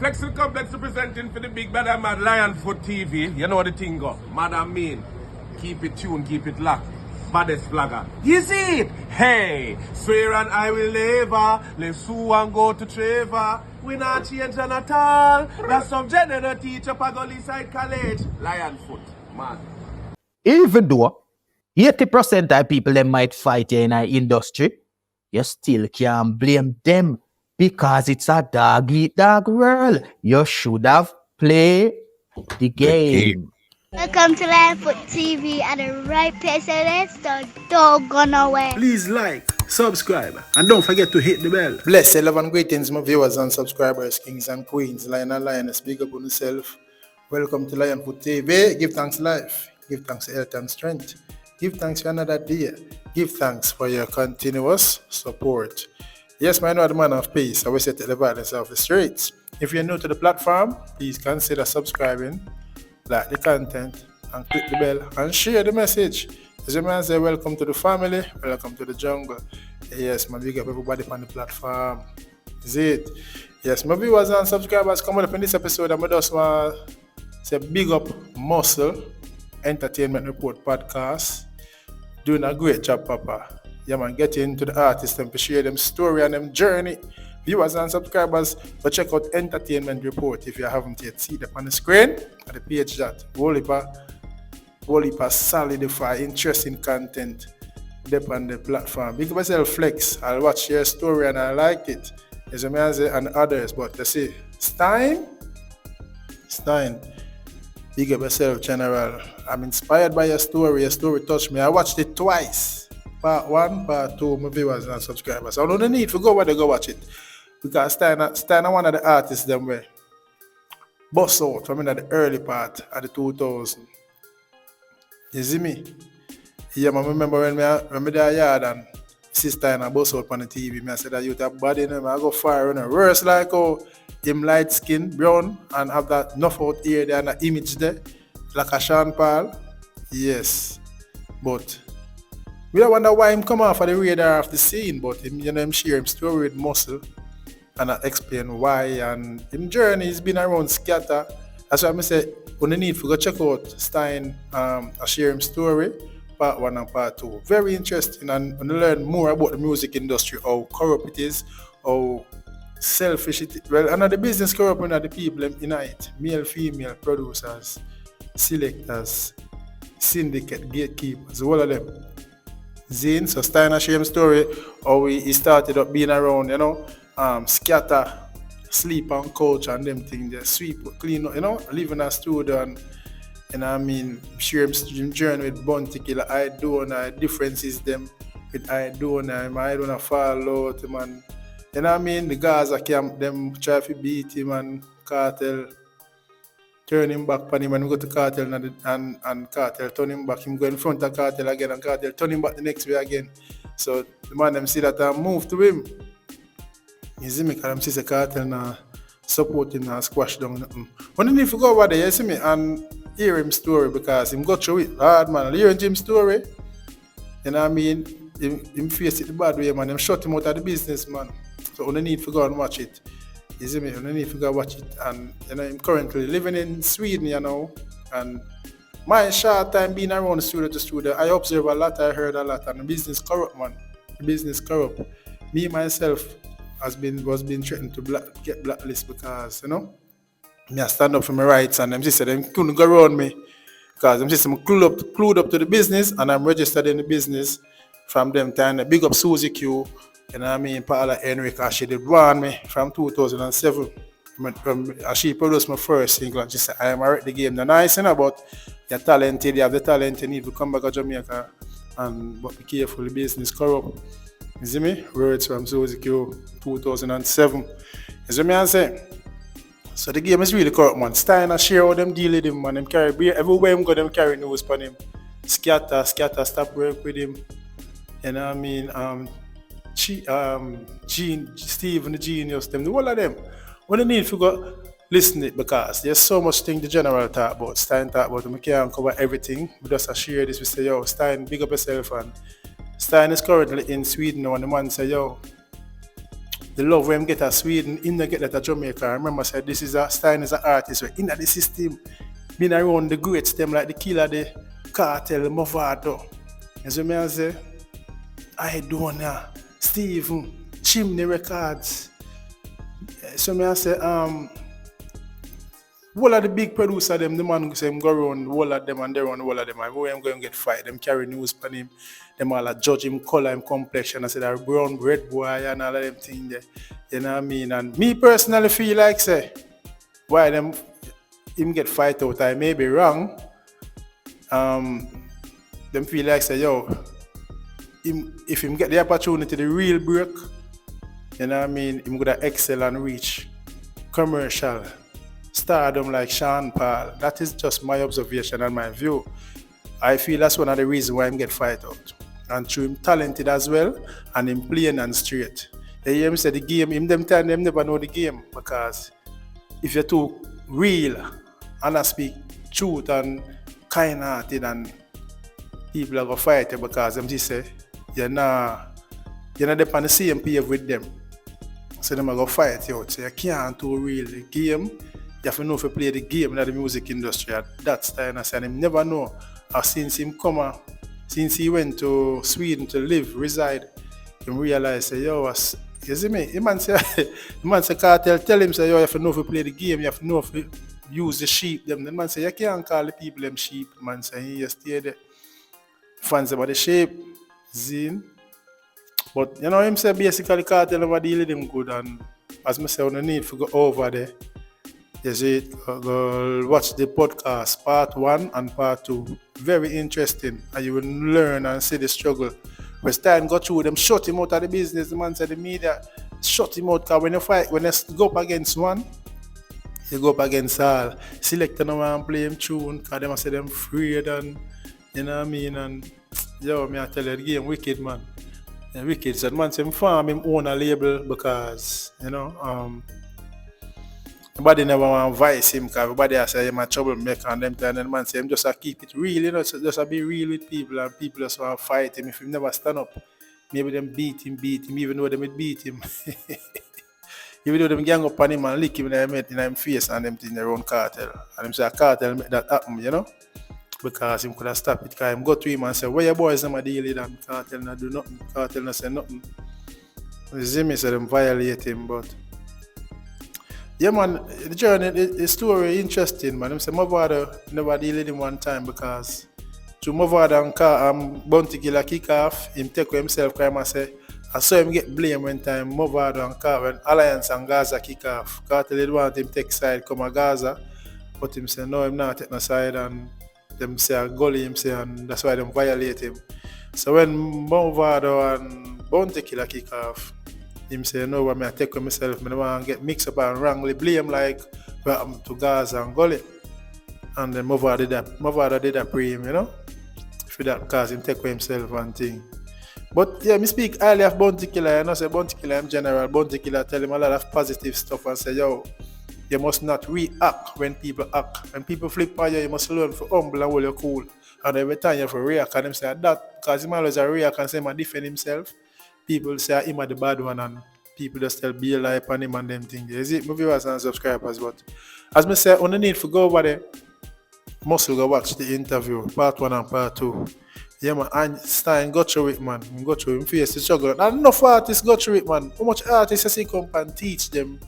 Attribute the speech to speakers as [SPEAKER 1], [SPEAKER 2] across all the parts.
[SPEAKER 1] Flexing Complex representing for the big bad and mad Lionfoot TV. You know the thing go. Mad and mean. Keep it tuned, keep it locked. Baddest vlogger. You see it? Hey, swear and I will never let Sue and go to Trevor. We not change on at all. That's some general teacher for Gully Side College. Lionfoot. Man.
[SPEAKER 2] Even though 80% of people that might fight in our industry, you still can't blame them because it's a dog-eat-dog world. You should have played the game.
[SPEAKER 3] Welcome to Lionfoot TV at the right place and let's don't go nowhere.
[SPEAKER 4] Please like, subscribe, and don't forget to hit the bell. Bless, love and greetings, my viewers and subscribers, kings and queens, lion and lioness, big up on yourself. Welcome to Lionfoot TV. Give thanks life, give thanks health and strength, give thanks for another day, give thanks for your continuous support. Yes, my know the man of peace, I will set the violence of the streets. If you're new to the platform, please consider subscribing, like the content, and click the bell and share the message. As a man say, welcome to the family, welcome to the jungle. Yes, my big up everybody on the platform. Is it? Yes, my viewers and subscribers coming up in this episode. I'm just want to say big up Muscle Entertainment Report podcast. Doing a great job, Papa. Yeah, man, get into the artists and share them story and them journey. Viewers and subscribers, but check out Entertainment Report if you haven't yet seen them on the screen. At the page that whole heap of solidify interesting content up on the platform. Big myself Flex, I'll watch your story and I like it. As a man and others, but they say STEIN, big up yourself, General. I'm inspired by your story touched me. I watched it twice. Part 1, part 2, my viewers and subscribers. I don't need to go where they go watch it. Because STEIN one of the artists them way bust out from in the early part of the 2000s. You see me? Yeah, I remember when me there yard and see STEIN and bust out on the TV. I said that you have body in him, I go fire on a worse like how him light skin, brown, and have that enough out here there and the image there. Like a Sean Paul. Yes. But we don't wonder why him come off of the radar of the scene, but him, him share him story with Muscle and I explain why and him journey has been around scatter. That's why I say when you need to go check out STEIN I share him story, part 1 and part 2. Very interesting and when you learn more about the music industry, how corrupt it is, how selfish it is. Well, another business corrupt and the people in it, male, female, producers, selectors, syndicate, gatekeepers, all of them. Zane, so STEIN I share him story, how he started up being around, scatter, sleep on couch and them things, they sweep, clean up, live in a studio and share him journey with Bounty Killer, aidonia, differences them with aidonia fall out, man. The Gaza camp, them try to beat him and Kartel turn him back on him and we go to Kartel and Kartel turn him back, him go in front of Kartel again and Kartel turn him back the next way again. So the man them see that and move to him. You see me, because I'm see the Kartel now support him and squash down nothing. When you need to go over there, you see me, and hear him story because him got through it hard, man. Hearing him story, him face it the bad way, man. Him shut him out of the business, man. So when you need to go and watch it, you see me, when you need to go watch it. And I'm currently living in Sweden, and my short time being around studio to studio, I observe a lot, I heard a lot, and the business corrupt, man. The business corrupt. Me myself was being threatened to get blacklisted because, me I stand up for my rights and them sister them couldn't go around me because them sister clued up to the business and I'm registered in the business from them time. Big up Susie Q, Paula Henry, because she did warn me from 2007. She produced my first single and she said, I am already the game. They're nice, but you're talented, you have the talent, you need to come back to Jamaica but be careful, the business corrupt. You see me? Words from Susie Q 2007. You see me I say? So the game is really corrupt, man. STEIN I share how them deal with him, man. Them carry everywhere him go, them carry news on him. Scatter, stop work with him. Steve and the Genius, them, the whole of them. When you need to go listen to it because there's so much thing the general talk about, STEIN talk about, we can't cover everything. We just share this, we say, yo, STEIN, big up yourself and STEIN is currently in Sweden now and the man say, yo, The love when him get a Sweden, him not get that a Jamaica. I remember said this is a STEIN is an artist where in the system, been around the greats, them like the Killer, the Kartel, the Mavado. And so me I say, Aidonia, Stephen, Chimney Records. So me I say, all of the big producer them, the man who say him go around all of them and they run all of them. I go him going to get fight. Them carry news on him. Them all judge him color, him complexion. I say that brown red boy and all of them things there. You know what I mean? And me personally feel like say, why them him get fight out, I may be wrong. Them feel like say, yo, if him get the opportunity, the real break, you know what I mean, him gonna excel and reach commercial stardom like Sean Paul. That is just my observation and my view. I feel that's one of the reasons why him get fight out. And through him talented as well, and him playing and straight. You hear me say the game, him them time them never know the game, because if you're too real and I speak truth and kind-hearted, and people are gonna fight you because them just say you're not on the same page with them. So them are gonna fight you out. So you can't too real the game. You have to know if you play the game in the music industry at that time. I said him never know. Or since him since he went to Sweden to live, reside, him realize say, yo, you see me? The man say Kartel tell him say, yo, you have to know if you play the game, you have to know if you use the sheep them. The man say, you can't call the people them sheep. The man say, you stay there. Fans about the sheep, zine. But you know him say basically Kartel never deal with him good, and as I say, on the need to go over there. You see, go watch the podcast, part 1 and part 2. Very interesting. And you will learn and see the struggle. When STEIN got through them, shut him out of the business. The man said the media shut him out, because when you fight, when you go up against one, you go up against all. Select no one play him tune, because them say them afraid, and you know what I mean? And yo, me I tell you, the game wicked, man. The wicked. So the man say him farm him own a label, because you know, nobody never want to vice him, because everybody has say I'm a troublemaker, and them time, and man say him just keep it real, you know, so just be real with people, and people just want to fight him. If he never stand up, maybe them beat him, even though they would beat him. Even though them gang up on him and lick him in his face and them thing around Kartel. And him say Kartel make that happen, you know, because him could have stopped it, because him go to him and say, where your boys them a deal with them? Kartel not do nothing, Kartel not say nothing. You see me, say them violate him, but yeah, man, the journey, the story interesting, man. I say mavado never deal with him one time, because to mavado and Bounty Killer kick off, him take himself, because I say, I saw him get blamed one time, mavado and when Alliance and Gaza kick off. Kartel did want him take side, come a Gaza, but him say, no, him not take no side, and them say a gully him say, and that's why them violate him. So when mavado and Bounty Killer kick off, him say, no, I take with myself, I don't want to get mixed up and wrongly blame like what happened to Gaza and Gully. And then Mavado did that pre him, you know, for that, because him take with himself and thing. But yeah, me speak highly of Bounty Killer, you know, say Bounty Killer in general. Bounty Killer tell him a lot of positive stuff and say, yo, you must not react when people act. When people flip on you, you must learn to humble and hold you cool. And every time you have to react, and him say that, because him always a react and say him defend himself. People say him are the bad one, and people just tell be alive on him and them things. Is it my viewers and subscribers? But as me say, on the need to go over there, must go watch the interview, part 1 and part 2. Yeah, man, and STEIN go through it, man. Go through him face the struggle. And enough artists go through it, man. How much artists I see come and teach them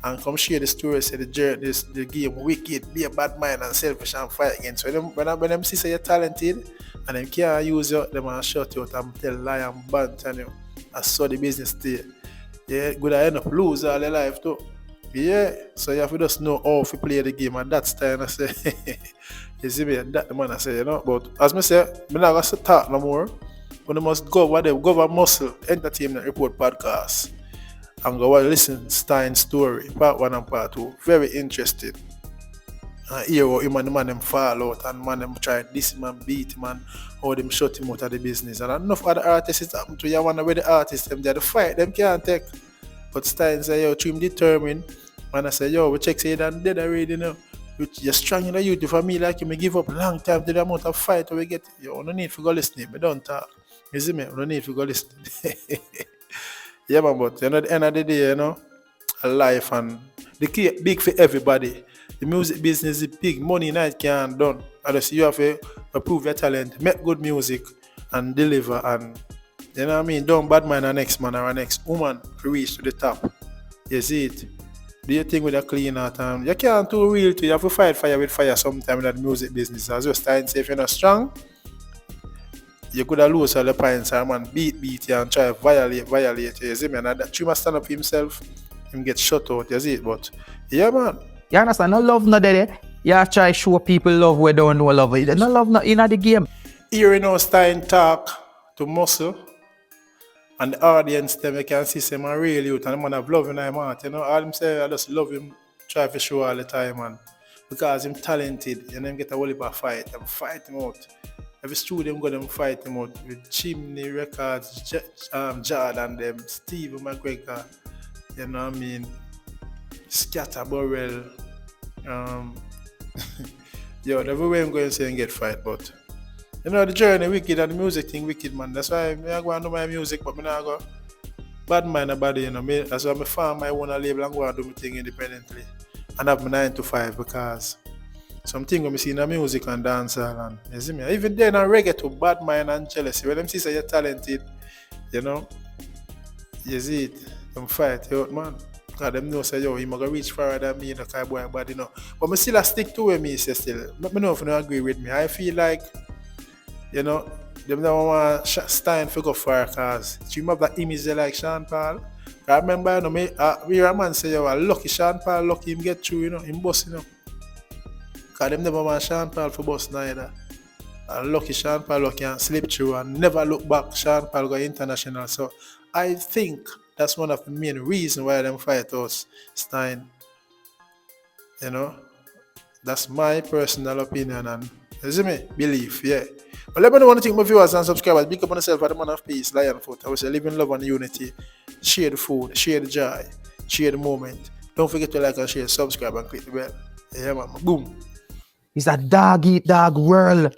[SPEAKER 4] and come share the story, say the journey, the game wicked, be a bad mind and selfish and fight against. So when them see say you're talented and them can't use you, them and shut you out and tell lie and bant on you. I saw the business there. Yeah, good I end up lose all your life too. Yeah, so you have to just know how to play the game, and that's time I say. You see me, that the man I say, you know. But as I say, I'm not going to talk no more. But I must go over there, go over Muscle Entertainment Report podcast and go over listen to STEIN's story, part 1 and part 2. Very interesting. And hear how him and the man them fall out, and man them try this him and beat him, and how them shut him out of the business. And enough other artists it happen to you. Wonder where the artists them they the fight them can't take. But STEIN say, yo, him determined. And I say, yo, we check say you done dead already now. You're strong in the youth. For me, like you may give up a long time to the amount of fight we get. You don't need to go listening. I don't talk. You see me? I don't need to go listening. Yeah, man, but you know, at the end of the day, you know, a life and the key big for everybody. The music business is big. Money night can't done. And just you have to prove your talent, make good music and deliver and you know what I mean? Don't bad man a next man or a next woman to reach to the top. You see it? Do you think with a clean heart and you can't too real to you have to fight fire with fire sometime in that music business. As you start say if you're not strong, you could have lose all the points and man beat you and try to violate you. You see me? And that you must stand up for himself, him get shut out, you see it? But yeah man.
[SPEAKER 2] You understand? No love no there. You try show people love where they don't know love. No love no in the game.
[SPEAKER 4] Here you know STEIN talk to muscle and the audience them you can see some are real youth and the man have love in him heart. You know, all him say I just love him, try to show all the time man. Because him talented and them get a whole heap of fight. Them fight him out. Every studio them go them fight him out with Chimney Records, Jordan them, Steve McGregor, you know what I mean? Scatter Burrell. Yo, everywhere I'm going to say and get fight, but you know the journey wicked and the music thing wicked man. That's why I go and do my music, but I go bad mind about it, you know. That's why I farm my own label and go and do my thing independently. And have my 9 to 5 because something when I see in the music and dance and you see me. Even then I reggae to bad mind and jealousy. When them see say you're talented, you know, you see it, them fight you out man. Because them know say yo, he might reach further than me, the kind boy body, you know. But I still stick to me say still. Let me know if you don't agree with me. I feel like, you know, them don't want STEIN to go far because you have that image they like Sean Paul. I remember, you know, we hear a man say, yo, lucky Sean Paul, lucky him get through, you know, him bust, you know. Because them never want Sean Paul for bust neither. And lucky Sean Paul, lucky and slip through and never look back. Sean Paul go international. So I think that's one of the main reasons why them fight us, STEIN. You know, that's my personal opinion and you see me? Belief, yeah. But let me know what you think, my viewers and subscribers. Big up on yourself at the man of peace, Lion Foot. I will say live in love and unity. Share the food, share the joy, share the moment. Don't forget to like and share, subscribe and click the bell. Yeah man, boom.
[SPEAKER 2] It's a dog eat dog world.